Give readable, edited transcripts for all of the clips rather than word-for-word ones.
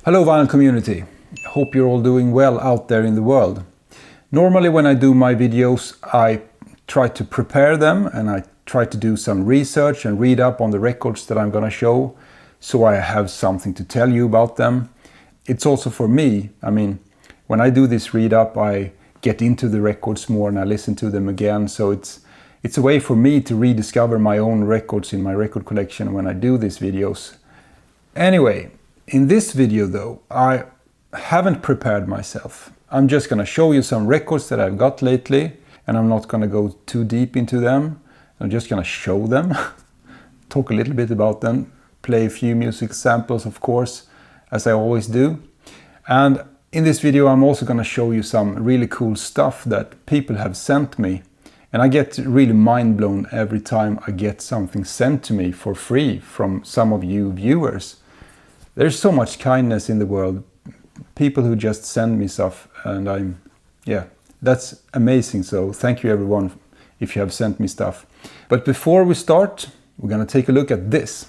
Hello vinyl community, hope you're all doing well out there in the world. Normally when I do my videos I try to prepare them and I try to do some research and read up on the records that I'm gonna show so I have something to tell you about them. It's also for me, when I do this read up I get into the records more and I listen to them again, so it's a way for me to rediscover my own records in my record collection when I do these videos. Anyway, in this video though, I haven't prepared myself. I'm just gonna show you some records that I've got lately and I'm not gonna go too deep into them. I'm just gonna show them, talk a little bit about them, play a few music samples of course, as I always do. And in this video I'm also gonna show you some really cool stuff that people have sent me. And I get really mind blown every time I get something sent to me for free from some of you viewers. There's so much kindness in the world, people who just send me stuff, and that's amazing. So thank you everyone if you have sent me stuff. But before we start, we're gonna take a look at this.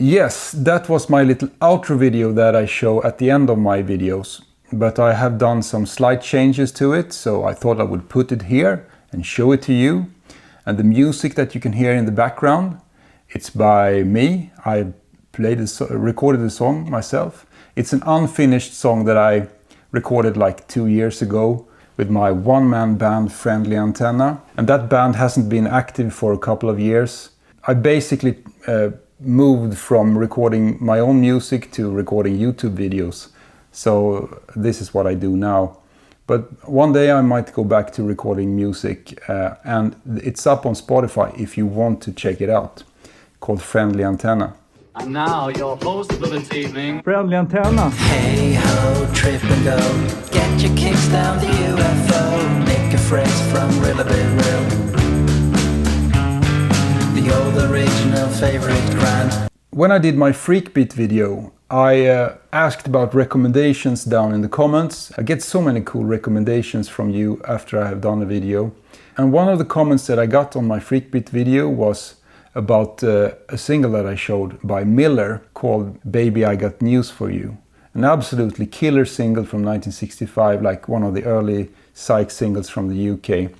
Yes, that was my little outro video that I show at the end of my videos. But I have done some slight changes to it, so I thought I would put it here and show it to you. And the music that you can hear in the background, it's by me. I recorded the song myself. It's an unfinished song that I recorded like 2 years ago with my one-man band Friendly Antenna. And that band hasn't been active for a couple of years. I basically moved from recording my own music to recording YouTube videos. So this is what I do now. But one day I might go back to recording music and it's up on Spotify if you want to check it out. Called Friendly Antenna. And now your host for this evening, Friendly Antenna. Hey ho, trip and go. Get your kicks down the UFO. Make a phrase from Riverbend Rail. The old original favorite grand. When I did my Freakbeat video, I asked about recommendations down in the comments. I get so many cool recommendations from you after I have done a video. And one of the comments that I got on my Freakbeat video was about a single that I showed by Miller called Baby I Got News For You. An absolutely killer single from 1965, like one of the early Psych singles from the UK.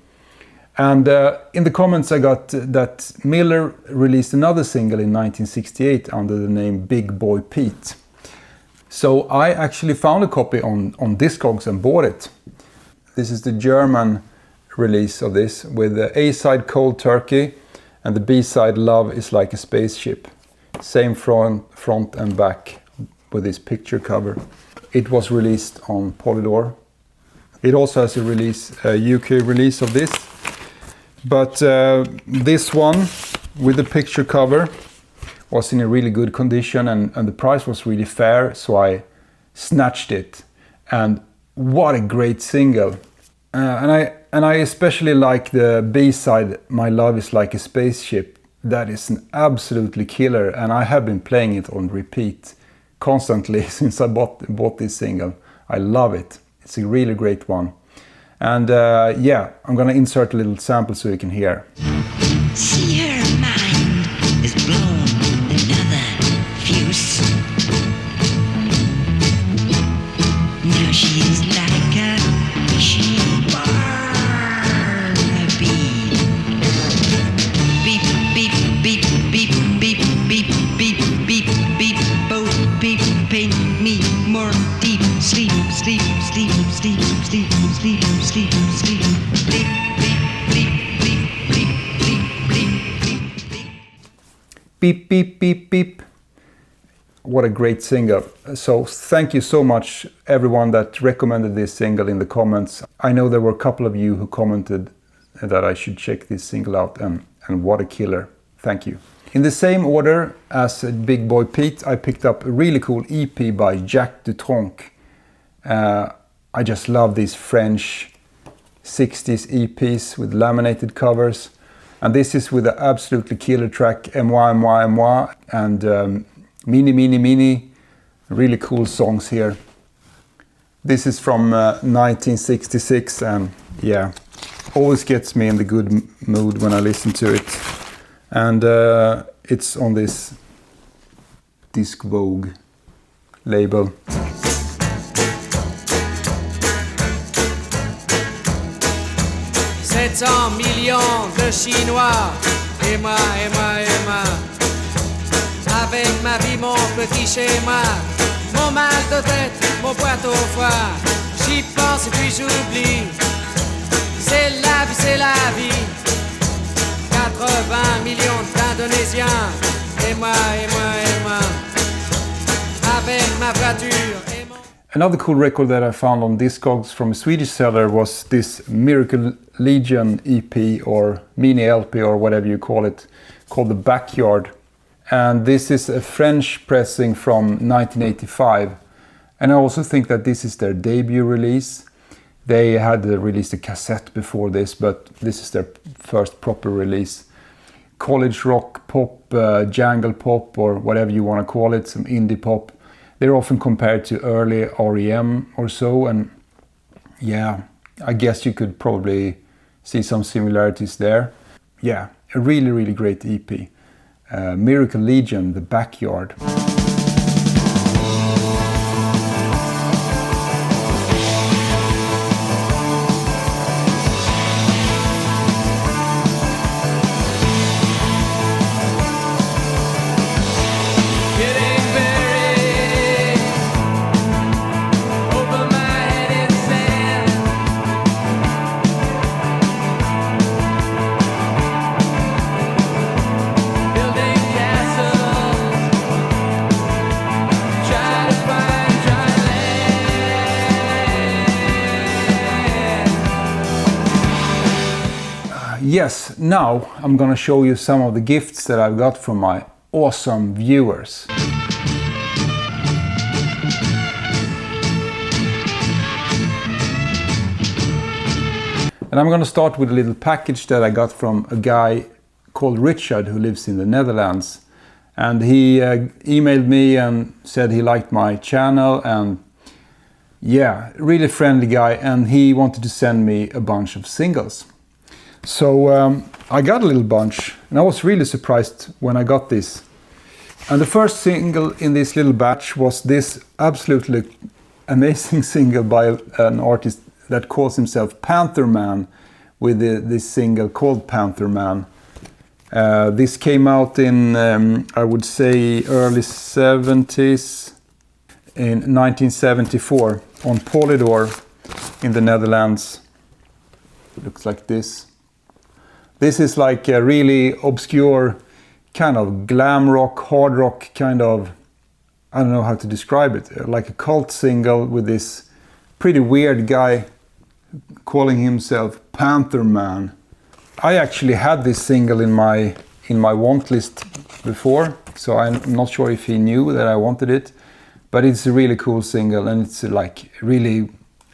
And in the comments I got that Miller released another single in 1968 under the name Big Boy Pete. So I actually found a copy on Disques and bought it. This is the German release of this with the A-side Cold Turkey and the B-side Love Is Like a Spaceship. Same front and back with this picture cover. It was released on Polydor. It also has a UK release of this. But this one with the picture cover was in a really good condition and the price was really fair, so I snatched it. And what a great single. And I especially like the B-side, My Love Is Like a Spaceship. That is an absolutely killer and I have been playing it on repeat constantly since I bought this single. I love it. It's a really great one. And I'm gonna insert a little sample so you can hear. See, her mind is blown another fuse. Now she's like a machine bar beat. Beep, beep, beep, beep, beep, beep, beep, beep, beep, both beep, paint me more deep. Sleep, sleep, sleep, sleep, sleep, sleep, sleep, sleep, sleep, Beep, beep, beep, beep. What a great single. So thank you so much everyone that recommended this single in the comments. I know there were a couple of you who commented that I should check this single out and what a killer. Thank you. In the same order as Big Boy Pete, I picked up a really cool EP by Jacques Dutronc. I just love these French 60s EPs with laminated covers. And this is with the absolutely killer track Moi, Moi, Moi and Mini, Mini, Mini. Really cool songs here. This is from 1966, and yeah, always gets me in the good mood when I listen to it. And it's on this Disques Vogue label. 700 millions de Chinois, et moi, et moi, et moi. Avec ma vie, mon petit schéma, mon mal de tête, mon boîte au foie. J'y pense et puis j'oublie. C'est la vie, c'est la vie. 80 millions d'Indonésiens, et moi, et moi, et moi. Avec ma voiture et mon... Another cool record that I found on Discogs from a Swedish seller was this Miracle Legion EP or mini LP or whatever you call it, called The Backyard. And this is a French pressing from 1985. And I also think that this is their debut release. They had released a cassette before this, but this is their first proper release. College rock, pop, jangle pop, or whatever you want to call it, some indie pop. They're often compared to early REM or so, and yeah, I guess you could probably see some similarities there. Yeah, a really, really great EP. Miracle Legion, The Backyard. Yes, now I'm gonna show you some of the gifts that I've got from my awesome viewers. And I'm gonna start with a little package that I got from a guy called Richard who lives in the Netherlands. And he emailed me and said he liked my channel, and yeah, really friendly guy, and he wanted to send me a bunch of singles. So I got a little bunch, and I was really surprised when I got this. And the first single in this little batch was this absolutely amazing single by an artist that calls himself Pantherman, with this single called Pantherman. This came out in, I would say, early 70s, in 1974, on Polydor in the Netherlands. It looks like this. This is like a really obscure kind of glam rock, hard rock kind of, I don't know how to describe it, like a cult single with this pretty weird guy calling himself Pantherman. I actually had this single in my want list before, so I'm not sure if he knew that I wanted it, but it's a really cool single, and it's like really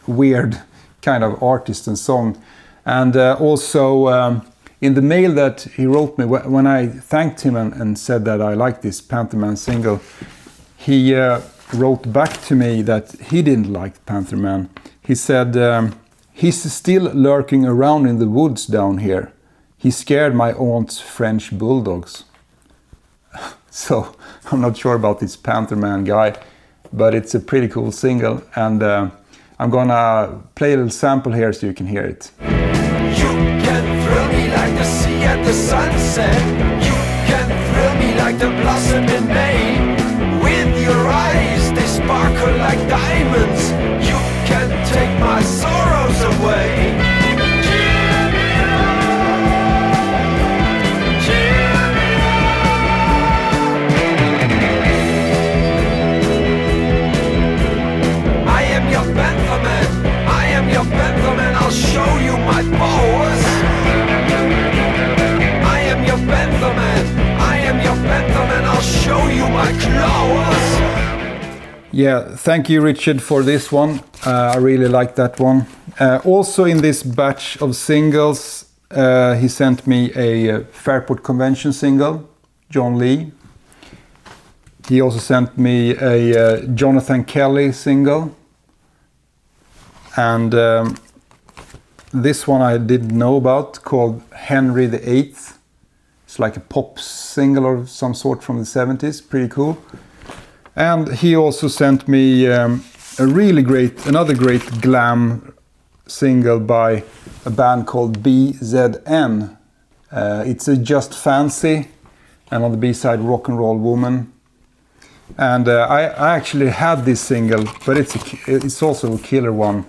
weird kind of artist and song. And also in the mail that he wrote me, when I thanked him and said that I liked this Pantherman single, he wrote back to me that he didn't like Pantherman. He said, he's still lurking around in the woods down here. He scared my aunt's French bulldogs. So I'm not sure about this Pantherman guy, but it's a pretty cool single, and I'm gonna play a little sample here so you can hear it. Like the sea at the sunset, you can thrill me like the blossom in May. With your eyes, they sparkle like diamonds. You can take my sorrows away. Cheer me up, cheer me up. I am your Pantherman, I am your Pantherman. I'll show you my powers. I'll show you my claws. Yeah, thank you Richard for this one. I really like that one. Also in this batch of singles, he sent me a Fairport Convention single, John Lee. He also sent me a Jonathan Kelly single. And this one I didn't know about, called Henry VIII. It's like a pop single or some sort from the 70s, pretty cool. And he also sent me another great glam single by a band called BZN. It's a Just Fancy, and on the B-side Rock and Roll Woman. And I actually had this single, but it's also a killer one.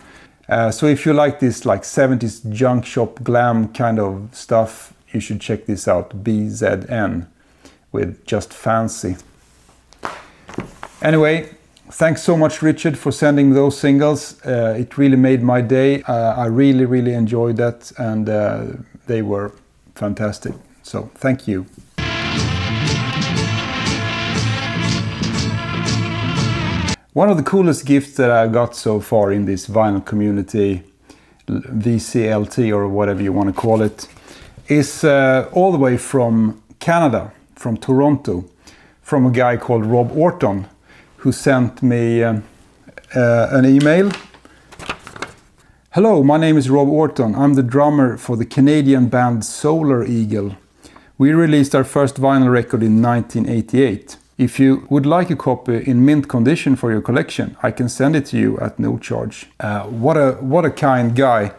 So if you like this like 70s junk shop glam kind of stuff, you should check this out, BZN with Just Fancy. Anyway, thanks so much, Richard, for sending those singles. It really made my day. I really enjoyed that, and they were fantastic. So thank you. One of the coolest gifts that I got so far in this vinyl community, VCLT or whatever you want to call it, is all the way from Canada, from Toronto, from a guy called Rob Orton, who sent me an email. Hello, my name is Rob Orton. I'm the drummer for the Canadian band Solar Eagle. We released our first vinyl record in 1988. If you would like a copy in mint condition for your collection, I can send it to you at no charge. What a kind guy,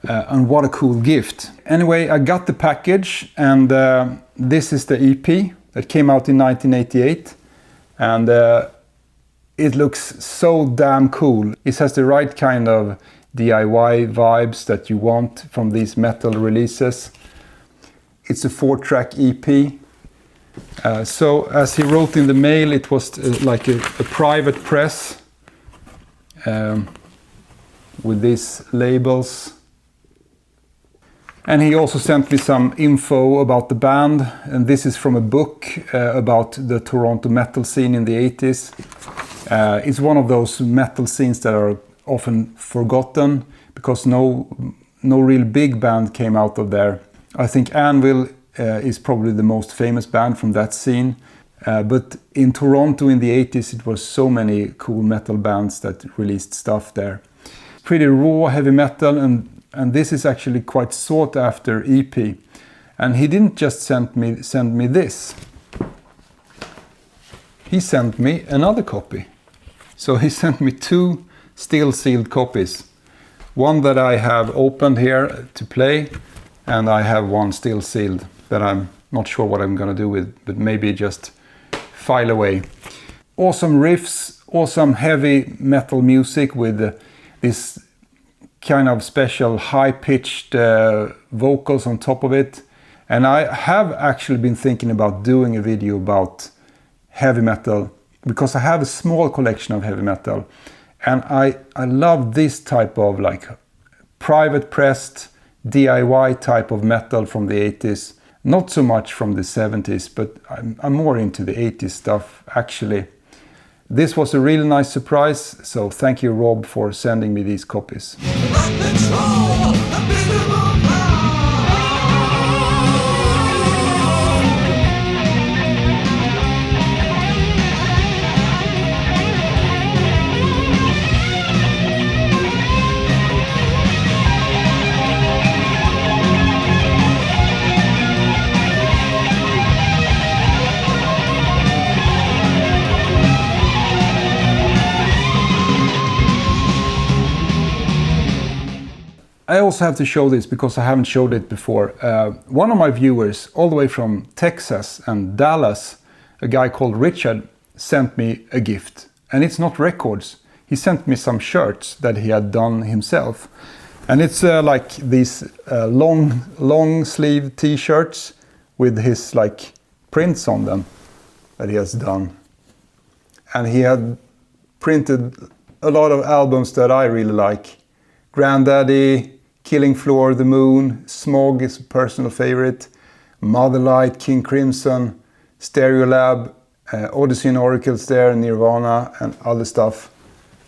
and what a cool gift. Anyway, I got the package, and this is the EP that came out in 1988, and it looks so damn cool. It has the right kind of DIY vibes that you want from these metal releases. It's a 4-track EP. So as he wrote in the mail, it was like a private press with these labels. And he also sent me some info about the band, and this is from a book about the Toronto metal scene in the 80s. It's one of those metal scenes that are often forgotten because no real big band came out of there. I think Anvil is probably the most famous band from that scene. But in Toronto in the 80s, it was so many cool metal bands that released stuff there. Pretty raw heavy metal, and this is actually quite sought after EP. And he didn't just send me this. He sent me another copy. So he sent me 2 still sealed copies. One that I have opened here to play, and I have one still sealed that I'm not sure what I'm gonna do with, but maybe just file away. Awesome riffs, awesome heavy metal music with this kind of special high-pitched vocals on top of it. And I have actually been thinking about doing a video about heavy metal, because I have a small collection of heavy metal, and I love this type of like private pressed DIY type of metal from the 80s. Not so much from the 70s, but I'm more into the 80s stuff actually. This was a really nice surprise, so thank you, Rob, for sending me these copies. I also have to show this because I haven't showed it before. One of my viewers, all the way from Texas and Dallas, a guy called Richard, sent me a gift. And it's not records. He sent me some shirts that he had done himself. And it's like these long sleeve t-shirts with his like prints on them that he has done. And he had printed a lot of albums that I really like. Grandaddy, Killing Floor, The Moon, Smog is a personal favorite, Motherlight, King Crimson, Stereolab, Odyssey and Oracles there, Nirvana and other stuff.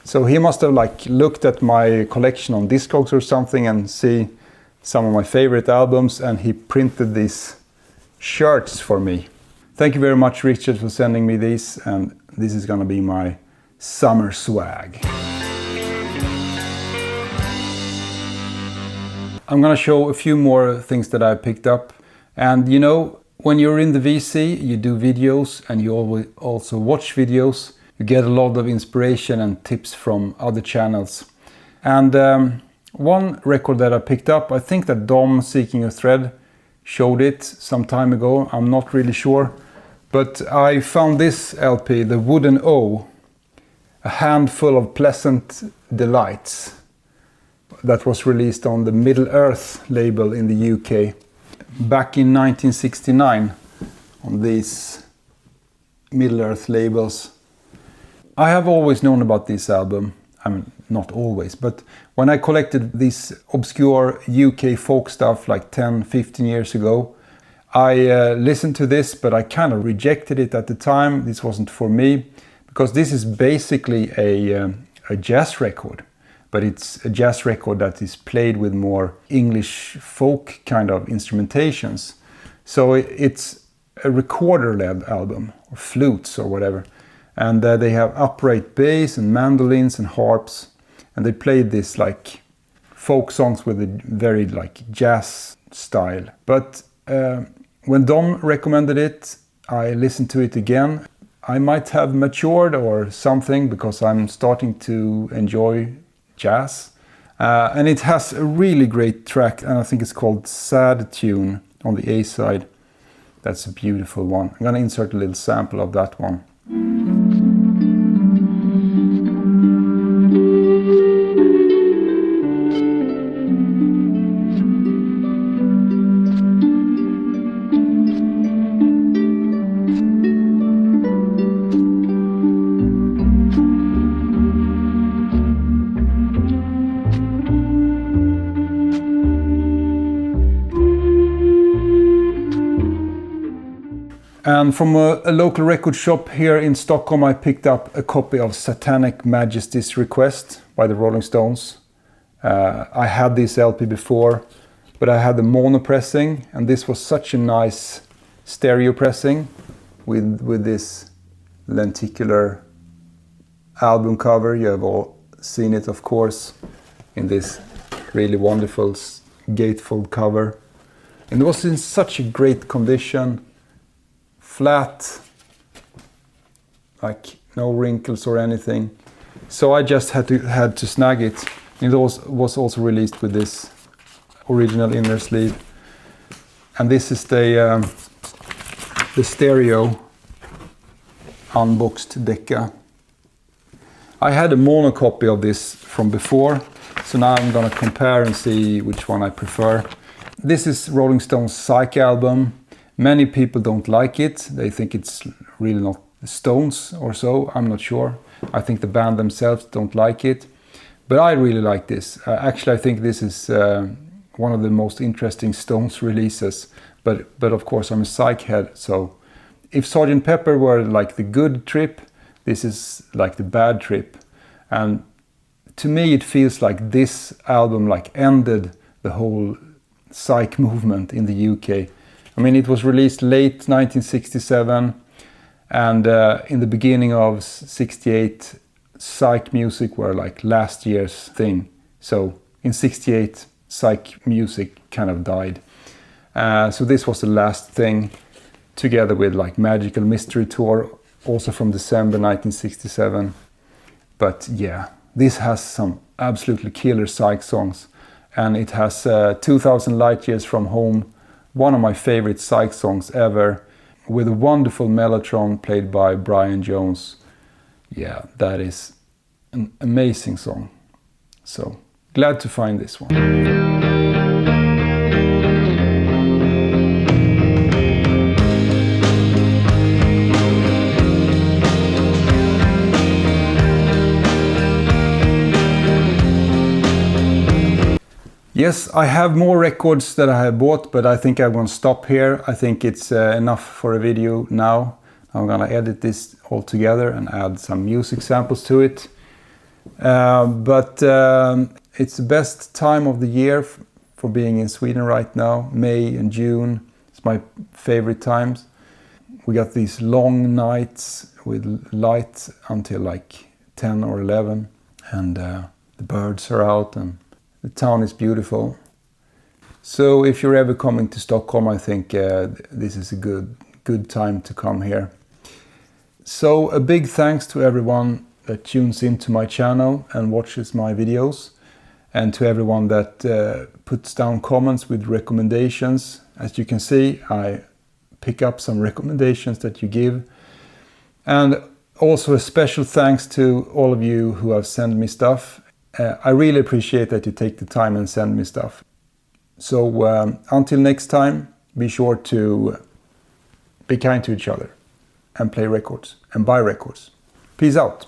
So he must have like looked at my collection on Disques or something and see some of my favorite albums, and he printed these shirts for me. Thank you very much, Richard, for sending me these, and this is gonna be my summer swag. I'm gonna show a few more things that I picked up. And you know, when you're in the VC, you do videos and you always also watch videos. You get a lot of inspiration and tips from other channels. And one record that I picked up, I think that Dom Seeking a Thread showed it some time ago. I'm not really sure. But I found this LP, the Wooden O, a handful of pleasant delights, that was released on the Middle Earth label in the UK back in 1969 on these Middle Earth labels. I have always known about this album. I mean, not always, but when I collected this obscure UK folk stuff like 10-15 years ago, I listened to this, but I kind of rejected it at the time. This wasn't for me, because this is basically a jazz record, but it's a jazz record that is played with more English folk kind of instrumentations. So it's a recorder-led album, or flutes or whatever. And they have upright bass and mandolins and harps, and they played this like folk songs with a very like jazz style. But when Dom recommended it, I listened to it again. I might have matured or something, because I'm starting to enjoy jazz. And it has a really great track, and I think it's called Sad Tune on the A side. That's a beautiful one. I'm gonna insert a little sample of that one. And from a local record shop here in Stockholm, I picked up a copy of Satanic Majesties Request by the Rolling Stones. I had this LP before, but I had the mono pressing, and this was such a nice stereo pressing with this lenticular album cover. You have all seen it, of course, in this really wonderful gatefold cover. And it was in such a great condition. Flat, like no wrinkles or anything. So I just had to snag it. It was also released with this original inner sleeve. And this is the stereo unboxed Decca. I had a mono copy of this from before, so now I'm gonna compare and see which one I prefer. This is Rolling Stones' Psych album. Many people don't like it. They think it's really not the Stones or so. I'm not sure. I think the band themselves don't like it. But I really like this. Actually, I think this is one of the most interesting Stones releases. But of course, I'm a Psych head. So if Sgt. Pepper were like the good trip, this is like the bad trip. And to me, it feels like this album like ended the whole Psych movement in the UK. I mean, it was released late 1967, and in the beginning of 68, Psych music were like last year's thing. So in 68, Psych music kind of died. So this was the last thing, together with like Magical Mystery Tour, also from December 1967. But yeah, this has some absolutely killer Psych songs, and it has 2000 Light Years from Home, one of my favorite Psych songs ever, with a wonderful mellotron played by Brian Jones. Yeah, that is an amazing song. So, glad to find this one. Yes, I have more records that I have bought, but I think I'm going to stop here. I think it's enough for a video now. I'm going to edit this all together and add some music samples to it. But it's the best time of the year for being in Sweden right now. May and June, it's my favorite times. We got these long nights with light until like 10 or 11, and the birds are out and the town is beautiful. So if you're ever coming to Stockholm, I think this is a good time to come here. So a big thanks to everyone that tunes into my channel and watches my videos, and to everyone that puts down comments with recommendations. As you can see, I pick up some recommendations that you give. And also a special thanks to all of you who have sent me stuff. I really appreciate that you take the time and send me stuff. So until next time, be sure to be kind to each other and play records and buy records. Peace out.